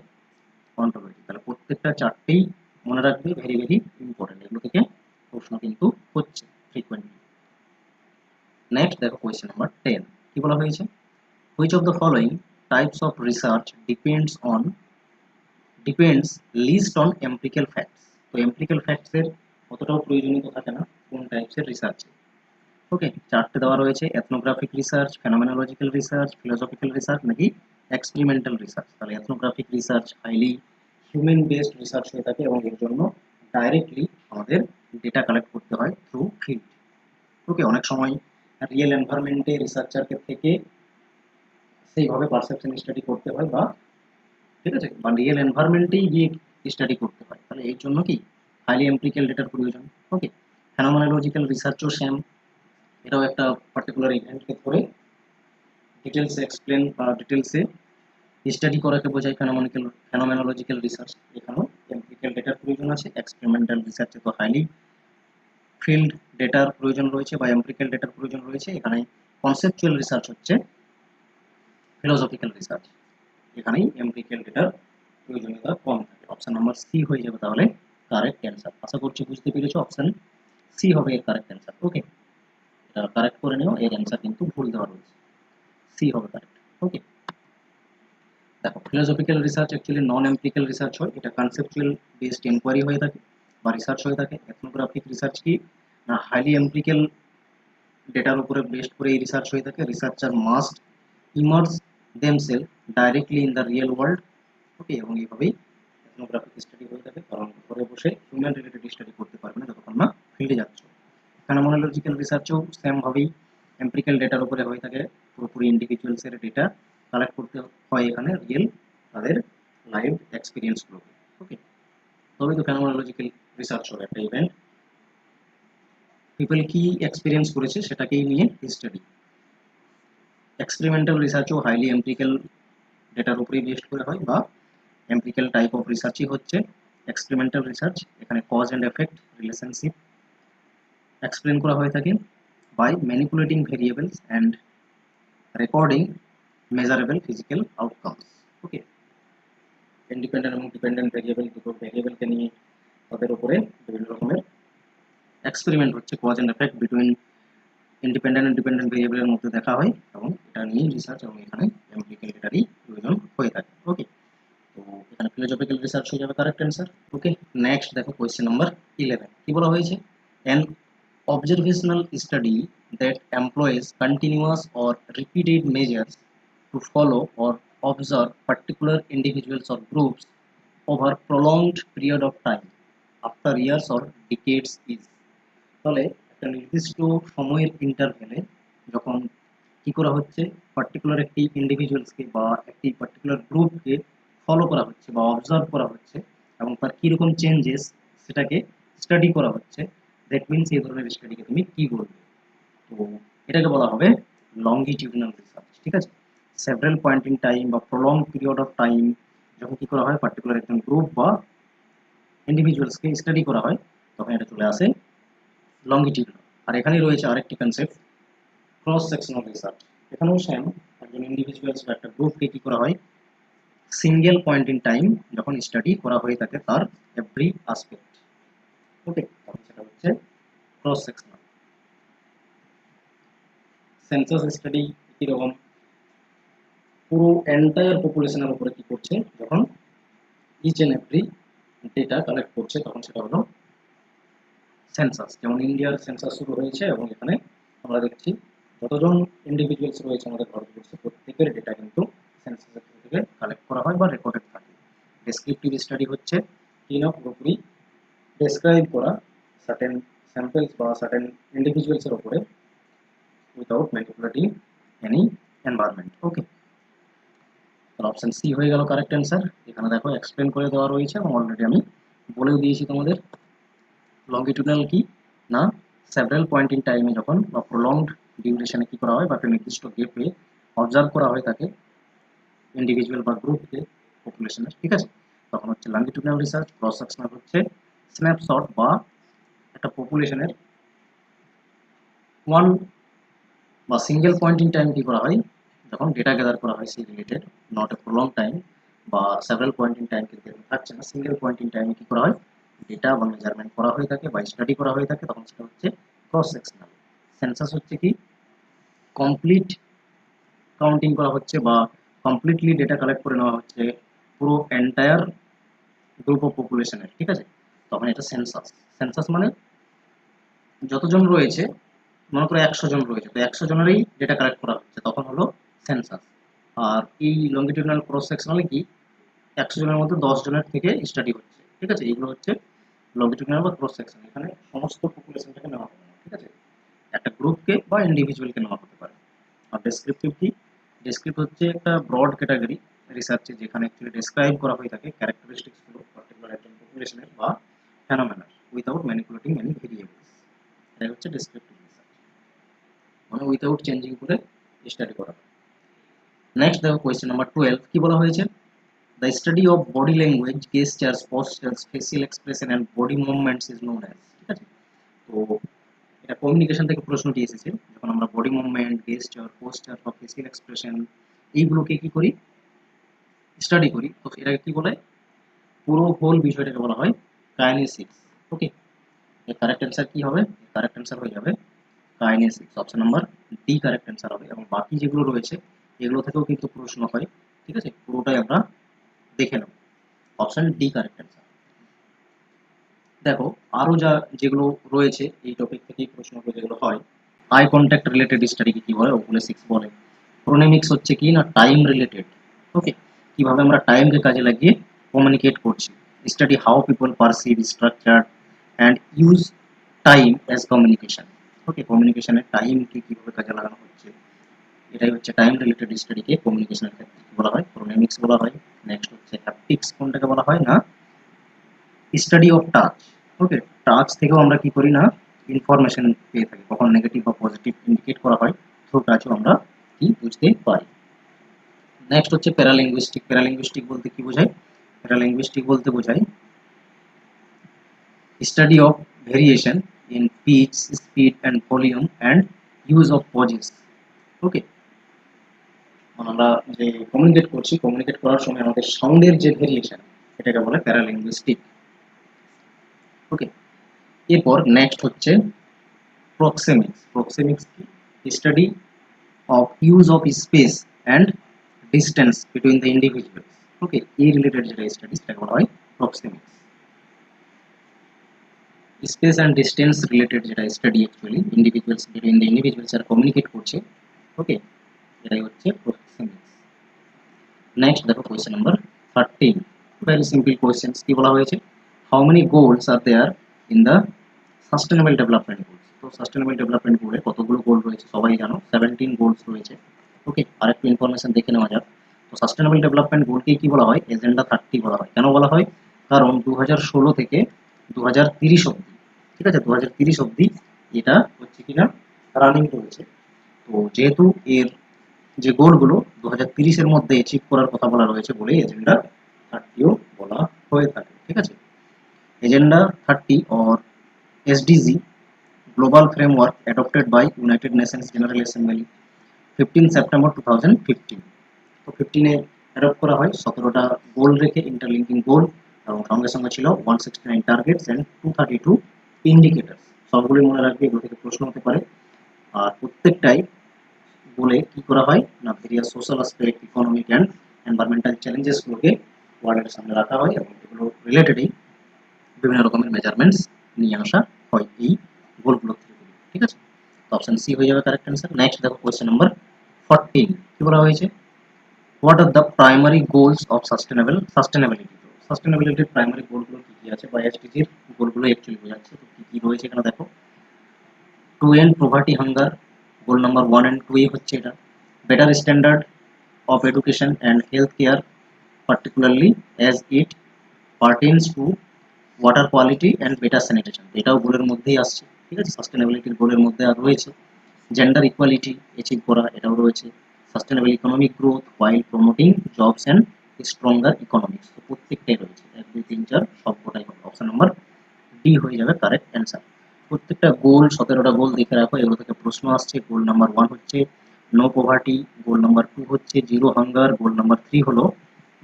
অন্টোলজি। তাহলে প্রত্যেকটা চারটেই মনে রাখবে, ভেরি ভেরি ইম্পর্টেন্ট, এগুলো থেকে প্রশ্ন কিন্তু হচ্ছে ফ্রিকোয়েন্টলি। নেক্সট দেখো কোয়েশ্চেন নাম্বার 10 কি বলা হয়েছে, which of the following types of research depends least on empirical facts. তো এম্পিরিক্যাল ফ্যাক্টসের অতটাও প্রয়োজনীয়তা থাকে না কোন টাইপসের রিসার্চে। ওকে, চারটে দেওয়া রয়েছে, ethnographic research, phenomenological research, philosophical research নাকি এক্সপেরিমেন্টাল রিসার্চ। তাহলে ethnographic research highly human based research হয়ে থাকে, এবং এর জন্য ডাইরেক্টলি আমাদের ডেটা কালেক্ট করতে হয় থ্রু ফিল্ড। ওকে, অনেক সময় রিয়েল এনভায়রনমেন্টে রিসার্চারকে থেকে সেইভাবে পারসেপশন স্টাডি করতে হয়, বা ঠিক আছে, বা রিয়েল এনভায়রনমেন্টেই গিয়ে স্টাডি করতে হয়, তাহলে এর জন্য কি হাইলি এম্পিরিক্যাল ডেটার প্রয়োজন। ওকে, ফেনোমেনোলজিক্যাল রিসার্চও সেম, এটাও একটা পার্টিকুলার ইভেন্টকে ধরে ডিটেলসে এক্সপ্লেন বা ডিটেলসে স্টাডি করাকে বোঝায় ফেনোমেনোলজিক্যাল রিসার্চ। এখানেও এম্পিরিক্যাল ডেটার প্রয়োজন আছে, এক্সপেরিমেন্টাল রিসার্চে তো হাইলি ফিল্ড ডেটার প্রয়োজন রয়েছে বা এম্পিরিক্যাল ডেটার প্রয়োজন রয়েছে। এখানে কনসেপচুয়াল রিসার্চ হচ্ছে ফিলোসফিক্যাল রিসার্চ, এখানেই এম্পিরিক্যাল ডেটার প্রয়োজনীয়তা কম থাকে। অপশন নাম্বার সি হয়ে যাবে তাহলে কারেক্ট অ্যান্সার। আশা করছি বুঝতে পেরেছো, অপশন সি হবে এর কারেক্ট অ্যান্সার। ওকে, এটা কারেক্ট করে নিও, এর অ্যান্সার কিন্তু ভুল দেওয়া রয়েছে, সি হবে কারেক্ট। ওকে, দেখো ফিলোসফিক্যাল রিসার্চ অ্যাকচুয়ালি নন এম্পিরিক্যাল রিসার্চ হয়, এটা কনসেপচুয়াল বেসড এনকোয়ারি হয়ে থাকে বা রিসার্চ হয়ে থাকে। এথনোগ্রাফিক রিসার্চ কি না হাইলি এম্পিরিক্যাল ডেটার উপরে বেসড করে এই রিসার্চ হয়ে থাকে। Researcher must immerse themselves directly in the real world. Okay, এবং এইভাবেই এথনোগ্রাফিক স্টাডি হয়ে থাকে, কারণ ঘরে বসে হিউম্যান রিলেটেড স্টাডি করতে পারবে না যতক্ষণ না ফিল্ডে যাচ্ছ। ফেনোমেনোলজিক্যাল রিসার্চেও সেমভাবেই এম্পিরিক্যাল ডেটার উপরে হয়ে থাকে, পুরোপুরি ইন্ডিভিজুয়ালসের ডেটা কালেক্ট করতে হয় এখানে রিয়েল তাদের লাইভ এক্সপিরিয়েন্সগুলোকে। ওকে, তবে তো ফেনোমেনোলজিক্যাল রিসার্চ হবে একটা ইভেন্ট পিপল কি এক্সপিরিয়েন্স করেছে সেটাকেই নিয়ে স্টাডি। এক্সপেরিমেন্টাল রিসার্চও হাইলি এম্পিরিক্যাল ডেটার উপরেই বেস্ড করে হয়, বা এম্পিরিক্যাল টাইপ অফ রিসার্চই হচ্ছে এক্সপেরিমেন্টাল রিসার্চ। এখানে cause and effect relationship explain করা হয়ে থাকে by manipulating variables and recording measurable physical outcomes. Okay, independent এবং ডিপেন্ডেন্ট ভেরিয়েবল, দুটো ভেরিয়েবলকে নিয়ে তাদের উপরে বিভিন্ন রকমের এক্সপেরিমেন্ট হচ্ছে, cause and effect between independent and dependent ভেরিয়েবলের মধ্যে দেখা হয়, এবং এটা নিয়ে রিসার্চ এবং এখানে এমপিক্যাল ডেটারই প্রয়োজন হয়ে থাকে। ওকে, তো এখানে ফিলোজফিক্যাল রিসার্চ হয়ে যাবে কারেক্ট অ্যান্সার। ওকে, নেক্সট দেখো কোয়েশ্চেন নাম্বার 11 কি বলা হয়েছে, an observational study that employs continuous or repeated measures to follow or observe particular individuals or groups over prolonged period of time after years or decades is, তাহলে একটা নির্দিষ্ট সময়ের ইন্টারভ্যালে যখন কি করা হচ্ছে, পার্টিকুলার একটি ইন্ডিভিজুয়ালসকে বা একটি পার্টিকুলার গ্রুপকে ফলো করা হচ্ছে বা অবজার্ভ করা হচ্ছে এবং তার কীরকম চেঞ্জেস সেটাকে স্টাডি করা হচ্ছে, দ্যাট মিনস এই ধরনের স্টাডিকে তুমি কি বলবে, তো এটাকে বলা হবে লংগিটিউডিনাল রিসার্চ। ঠিক আছে, সেভারাল পয়েন্ট ইন টাইম বা প্রলং পিরিয়ড অফ টাইম যখন কি করা হয় পার্টিকুলার একজন গ্রুপ বা ইন্ডিভিজুয়ালসকে স্টাডি করা হয়, তখন এটা চলে আসে লংগিটিউডিনাল। আর এখানেই রয়েছে আরেকটি কনসেপ্ট, ক্রস সেকশনাল রিসার্চ। এখানেও সেম, একজন ইন্ডিভিজুয়ালস বা একটা গ্রুপকে কি করা হয় সিঙ্গেল পয়েন্ট ইন টাইম যখন স্টাডি করা হয়ে থাকে তার এভরি আসপেক্ট। ওকে, তখন সেটা হচ্ছে ক্রস সেকশনাল। সেন্সাস স্টাডি কিরকম, পুরো এন্টায়ার পপুলেশনের উপরে কি করছে, যখন each and every data collect করছে তখন সেটা হলো সেন্সাস। যেমন ইন্ডিয়ার সেন্সাস শুরু হয়েছে এবং এখানে আমরা দেখছি যতজন ইন্ডিভিজুয়ালস রয়েছে আমাদের ভারতবর্ষে প্রত্যেকের ডেটা কিন্তু সেন্সাসের থেকে কালেক্ট করা হয় বা রেকর্ডেড থাকে। ডেসক্রিপটিভ স্টাডি হচ্ছে কি না, পুরোপুরি ডেসক্রাইব করা সার্টেন স্যাম্পলস বা সার্টেন ইন্ডিভিজুয়ালসের উপরে উইদাউট ম্যানিপুলেটিং এনি এনভায়রনমেন্ট। ওকে, তাহলে অপশন সি হয়ে গেল কারেক্ট অ্যান্সার। এখানে দেখো এক্সপ্লেন করে দেওয়া রয়েছে এবং অলরেডি আমি বলেও দিয়েছি তোমাদের। লংগিটিউডাল কি না, সেভারাল পয়েন্ট ইন টাইমে যখন বা প্রলংড ডিউরেশনে কি করা হয় বা একটা নির্দিষ্ট গেপে অবজার্ভ করা হয় তাকে ইন্ডিভিজুয়াল বা গ্রুপকে পপুলেশনের। ঠিক আছে, তখন হচ্ছে লংগিটিউডাল রিসার্চ। ক্রস সেকশনাল হচ্ছে স্ন্যাপশট বা একটা পপুলেশনের ওয়ান বা সিঙ্গেল পয়েন্ট ইন টাইম কি করা হয় যখন ডেটা গ্যাদার করা হয় সেই related, not a prolong time বা সেভারাল পয়েন্ট ইন টাইম কিন্তু থাকছে না, সিঙ্গেল পয়েন্ট ইন টাইমে কি করা হয় ডেটা বা মেজারমেন্ট করা হয়ে থাকে বা স্টাডি করা হয়ে থাকে, তখন সেটা হচ্ছে ক্রস সেকশনাল। সেন্সাস হচ্ছে কি কমপ্লিট কাউন্টিং করা হচ্ছে বা কমপ্লিটলি ডেটা কালেক্ট করে নেওয়া হচ্ছে পুরো এন্টায়ার গ্রুপ অফ পপুলেশনের। ঠিক আছে, তখন এটা সেন্সাস। সেন্সাস মানে যতজন রয়েছে, মনে করো 100 জন রয়েছে, তো 100 জনেরই ডেটা কালেক্ট করা হচ্ছে, তখন হলো সেন্সাস। আর এই লংগিটিউডিনাল ক্রস সেকশনালে কি 100 জনের মধ্যে 10 জনের থেকে স্টাডি হচ্ছে। ঠিক আছে, এইগুলো হচ্ছে লংগিটিউডিনাল বা ক্রস সেকশন। এখানে সমস্ত পপুলেশনটাকে নেওয়া হবে না, ঠিক আছে, একটা গ্রুপকে বা ইন্ডিভিজুয়ালকে নেওয়া হতে পারে। আর ডেসক্রিপটিভ কি, ডেসক্রিপ্ট হচ্ছে একটা ব্রড ক্যাটাগরি রিসার্চে যেখানে অ্যাকচুয়ালি ডেসক্রাইব করা হয়ে থাকে ক্যারেক্টারিস্টিক্স গুলো পার্টিকুলার একজন পপুলেশনের বা ফেনোমেনার উইদাউট ম্যানিপুলেটিং এনি ভেরিয়েবলস। এটাই হচ্ছে ডেসক্রিপটিভ রিসার্চ, মানে উইদাউট চেঞ্জিং করে স্টাডি করা। নেক্সট দেখো কোয়েশ্চেন নাম্বার 12 কি বলা হয়েছে, the study of body language, gestures, postures, facial expression and body movements is known as. ঠিক আছে, তো এটা কমিউনিকেশন থেকে প্রশ্নটি এসেছে, যখন আমরা বডি মুভমেন্ট, গেস্টার, পোস্টার বা ফেসিয়াল এক্সপ্রেশন এইগুলোকে কি করি স্টাডি করি, তো এটাকে কি বলে, পুরো হোল বিষয়টাকে বলা হয় কাইনেসিক্স। ওকে, এর কারেক্ট অ্যান্সার কি হবে, কারেক্ট অ্যান্সার হয়ে যাবে kinesics. Option number D correct answer হবে। এবং বাকি যেগুলো রয়েছে এগুলো থেকেও কিন্তু প্রশ্ন হয়। ঠিক আছে, পুরোটাই আমরা দেখে নেব। Option D correct answer. দেখো আরো যেগুলো রয়েছে এই টপিক থেকেই প্রশ্নগুলো যেগুলো হয়, আই কন্ট্যাক্ট রিলেটেড স্টাডিকে কি বলে, ওকুলেসিক্স বলে। প্রোনেমিক্স হচ্ছে কি না, টাইম রিলেটেড। ওকে, কিভাবে আমরা টাইমকে কাজে লাগিয়ে কমিউনিকেট করছি। Study how people perceive, structure and use time as communication. Okay, কমিউনিকেশনের টাইমকে কিভাবে কাজে লাগানো হচ্ছে, এটাই হচ্ছে টাইম রিলেটেড স্টাডিকে কমিউনিকেশনের ক্ষেত্রে বলা হয় প্রোনেমিক্স বলা হয়। নেক্সট হচ্ছে হ্যাপটিক্স, কোনটাকে বলা হয় না study of touch. Okay, touch থেকেও আমরা কি করি না ইনফরমেশন পেয়ে থাকি, কখন নেগেটিভ বা পজিটিভ ইন্ডিকেট করা হয় থ্রু টাচও আমরা কি বুঝতে পারি। নেক্সট হচ্ছে প্যারালিঙ্গুইস্টিক। প্যারালিঙ্গুইস্টিক বলতে কি বোঝায়, প্যারালিঙ্গুইস্টিক বলতে বোঝায় study of variation in pitch, speed and volume and use of pauses. Okay, মানে আমরা যে কমিউনিকেট করছি, কমিউনিকেট করার সময় আমাদের সাউন্ডের যে ভেরিয়েশন, এটাকে বলে প্যারালিঙ্গুইস্টিক। ওকে, এরপর নেক্সট হচ্ছে প্রক্সেমিক্স। প্রক্সেমিক্স কি? Study of use of space and distance between the individuals. Okay, এই রিলেটেড যেটা স্টাডি সেটাকে বলা হয় proxemics. Space and distance related যেটা study actually individuals, between the individuals যারা কমিউনিকেট করছে, ওকে, এটাই হচ্ছে প্রক্সেমিক্স। নেক্সট দেখো question number 13, very simple questions. কি বলা হয়েছে? How many goals are there in the sustainable development goals. তো সাস্টেনেবল ডেভেলপমেন্ট গোলে কতগুলো গোল রয়েছে সবাই জানো, 17 গোলস রয়েছে। ওকে, আরেকটু ইনফরমেশন দেখে নেওয়া যাক। তো সাস্টেনেবল ডেভেলপমেন্ট গোলকে কি বলা হয়? এজেন্ডা 30 বলা হয়। কেন বলা হয়? কারণ 2016 থেকে 2030 অব্দি, ঠিক আছে, 2030 অব্দি এটা হচ্ছে কিনা রানিং রয়েছে। তো যেহেতু এর যে গোলগুলো 2030-এর মধ্যে অ্যাচিভ করার কথা বলা রয়েছে বলে এজেন্ডা 30ও বলা হয়ে থাকে। ঠিক আছে, agenda 30 or SDG global framework adopted by United Nations General Assembly 15 September 2015। তো 15-এ অ্যাডপ্ট করা হয় 17টা গোল রেখে, ইন্টারলিঙ্কিং গোল, এবং সঙ্গে সঙ্গে ছিল 169 টার্গেটস অ্যান্ড 232 ইন্ডিকেটরস। সবগুলি মনে রাখবে, এগুলো থেকে প্রশ্ন হতে পারে। আর প্রত্যেকটাই বলে কি করা হয় না, various social aspect, economic and environmental চ্যালেঞ্জেসগুলোকে ওয়ার্ল্ডের সামনে রাখা হয়, এবং এগুলো রিলেটেডই বিভিন্ন রকমের মেজারমেন্টস নিয়ে আসা হয় এই গোলগুলো থেকে। ঠিক আছে, তো অপশন সি হয়ে যাবে কারেক্ট অ্যান্সার। নেক্সট দেখো কোয়েশ্চেন নাম্বার 14, কি বলা হয়েছে? What are the primary goals of sustainability. সাস্টেনেবিলিটির প্রাইমারি গোলগুলো কি কি আছে, বা এসডিজির গোলগুলো অ্যাকচুয়ালি বোঝাচ্ছে। তো কি কি রয়েছে এখানে দেখো। To end poverty hunger, goal number 1 and 2 হচ্ছে এটা। Better standard of education and healthcare, particularly as it pertains to water quality and better sanitation। এটাও গোলের মধ্যেই আসছে। ঠিক আছে, সাস্টেনেবিলিটির গোলের মধ্যে আর রয়েছে জেন্ডার ইকুয়ালিটি অ্যাচিভ করা, এটাও রয়েছে। Sustainable economic growth while promoting jobs and stronger economics। তো প্রত্যেকটাই রয়েছে, 1 2 3 4 সবকটাই হবে। অপশন নাম্বার ডি হয়ে যাবে কারেক্ট অ্যান্সার। প্রত্যেকটা গোল, 17টা গোল দেখে রাখো, এগুলো থেকে প্রশ্ন আসছে। গোল নাম্বার 1 হচ্ছে নো পভার্টি, গোল নাম্বার 2 হচ্ছে জিরো হাঙ্গার, গোল নাম্বার 3 হলো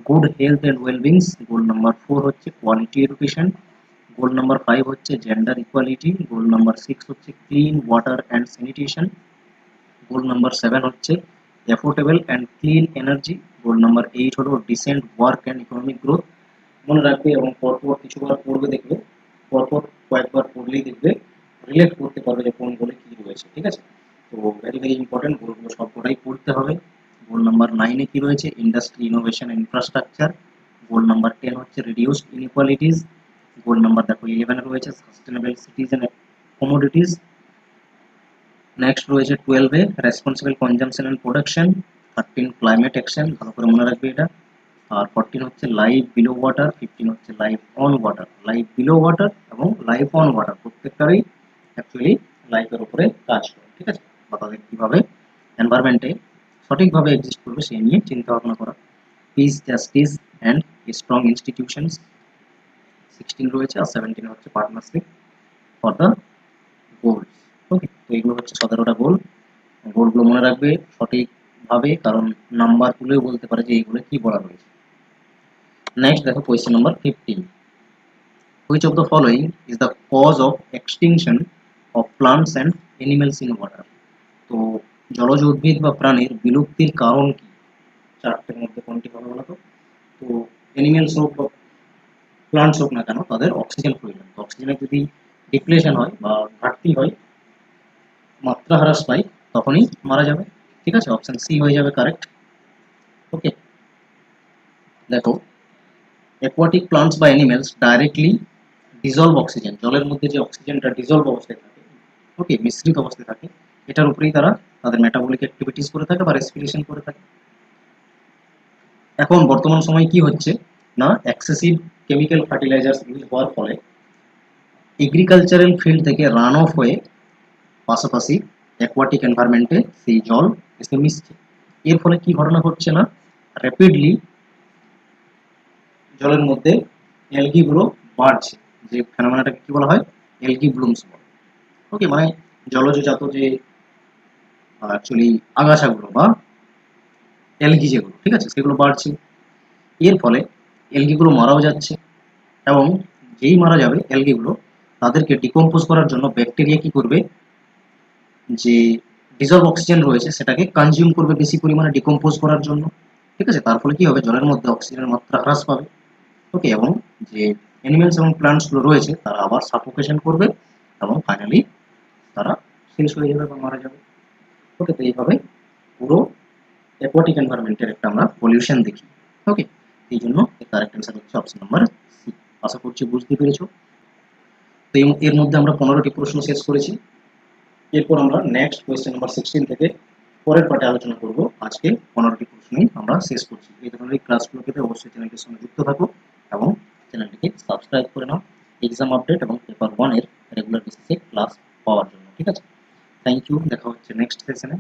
good health and wellbeings, goal number 4 হচ্ছে কোয়ালিটি এডুকেশন, গোল নাম্বার 5 হচ্ছে জেন্ডার ইকুয়ালিটি, গোল নাম্বার 6 হচ্ছে clean water and sanitation, goal number 7 হচ্ছে affordable and clean energy, goal number 8 হলো decent work and economic growth. মনে রাখবে এবং পরপর কিছুবার পড়বে, দেখবে পরপর কয়েকবার পড়লেই দেখবে রিলেট করতে পারবে যে কোন গোলে কি রয়েছে। ঠিক আছে, তো ভেরি ভেরি ইম্পর্টেন্ট, গোলগুলো সবকটাই পড়তে হবে। গোল নাম্বার 9-এ কি রয়েছে? Industry, innovation, infrastructure. Goal number 10 হচ্ছে রিডিউসড ইনইকুয়ালিটিস। গোল নাম্বার দেখো 11-এ রয়েছে sustainable cities and commodities. Next রয়েছে 12-এ responsible consumption and production. 13 climate action, ভালো করে মনে রাখবে এটা। আর 14 হচ্ছে লাইফ বিলো ওয়াটার, 15 হচ্ছে life on water. Life below water এবং লাইফ অন ওয়াটার প্রত্যেকটারই অ্যাকচুয়ালি লাইফের উপরে কাজ করে। ঠিক আছে, বা তাদের কীভাবে এনভায়রনমেন্টে সঠিকভাবে এক্সিস্ট করবে সেই নিয়ে চিন্তা ভাবনা করা। Piece, justice and strong institutions 16 রয়েছে, আর 17 হচ্ছে পার্টনারশিপ ফর দ্য গোলস। ওকে, তো এগুলো হচ্ছে 17টা গোল। গোলগুলো মনে রাখবে সঠিকভাবে, কারণ নাম্বার তুলেও বলতে পারে যে এইগুলো কি বলা রয়েছে। নেক্সট দেখো question number 15, which of the following is the cause of extinction of plants and animals in water। তো জলজ উদ্ভিদ বা প্রাণীর বিলুপ্তির কারণ কি? চারটের মধ্যে কোনটি হবে বলো তো? তো অ্যানিমেলস হোক বা প্লান্টস হোক না কেন, তাদের অক্সিজেন প্রয়োজন। তো অক্সিজেনের যদি ডিপ্লেশন হয় বা ঘাটতি হয়, মাত্রা হ্রাস পায়, তখনই মারা যাবে। ঠিক আছে, অপশন সি হয়ে যাবে কারেক্ট। ওকে, দেখো অ্যাকোয়াটিক প্লান্টস বা অ্যানিমেলস ডাইরেক্টলি ডিজলভ অক্সিজেন, জলের মধ্যে যে অক্সিজেনটা ডিজলভ অবস্থায় থাকে, ওকে, মিশ্রিত অবস্থায় থাকে, এটার উপরেই তারা তাদের মেটাবলিক অ্যাক্টিভিটিস করে থাকে বা রেসপিরেশন করে থাকে। এখন বর্তমান সময় কি হচ্ছে না, এক্সেসিভ কেমিক্যাল ফার্টিলাইজার্স ইউজ হওয়ার ফলে এগ্রিকালচারাল ফিল্ড থেকে রান অফ হয়ে পাশাপাশি অ্যাকোয়াটিক এনভায়রনমেন্টে সেই জল এসে মিশছে। এর ফলে কি ঘটনা ঘটছে না, র্যাপিডলি জলের মধ্যে অ্যালগিগুলো বাড়ছে, যে ফেনোমেনাটাকে কি বলা হয়? অ্যালগি ব্লুমস বলে। ওকে, মানে জলজজাত যে অ্যাকচুয়ালি আগাছাগুলো বা অ্যালগি যেগুলো, ঠিক আছে, সেগুলো বাড়ছে। এর ফলে অ্যালগিগুলো মারাও যাচ্ছে, এবং যেই মারা যাবে অ্যালগিগুলো, তাদেরকে ডিকম্পোজ করার জন্য ব্যাকটেরিয়া কি করবে, যে ডিজলভ অক্সিজেন রয়েছে সেটাকে কনজিউম করবে বেশি পরিমাণে ডিকম্পোজ করার জন্য, ঠিক আছে। তার ফলে কি হবে, জলের মধ্যে অক্সিজেনের মাত্রা হ্রাস পাবে। ওকে, এবং যে অ্যানিমেলস এবং প্লান্টসগুলো রয়েছে তারা আবার সাফোকেশন করবে, এবং ফাইনালি তারা শেষ হয়ে যাবে বা মারা যাবে। ওকে, তো এইভাবে পুরো অ্যাকোয়াটিক এনভায়রনমেন্টের একটা আমরা পলিউশন দেখি। ওকে, এই জন্য কারেক্ট অ্যান্সার হচ্ছে অপশন নাম্বার সি। আশা করছি বুঝতে পেরেছো। তো এর মধ্যে আমরা 15টি প্রশ্ন শেষ করেছি। এরপর আমরা নেক্সট কোয়েশ্চেন নাম্বার 16 থেকে পরের পার্টে আলোচনা করব। আজকে 15টি প্রশ্নই আমরা শেষ করছি। এই ধরনের ক্লাসগুলো পেতে অবশ্যই চ্যানেলটির সঙ্গে যুক্ত থাকো এবং চ্যানেলটিকে সাবস্ক্রাইব করে নাও এক্সাম আপডেট এবং পেপার 1 এর রেগুলার বেসিসে ক্লাস পাওয়ার জন্য, ঠিক আছে। থ্যাংক ইউ, দেখা হচ্ছে নেক্সট সেশনে।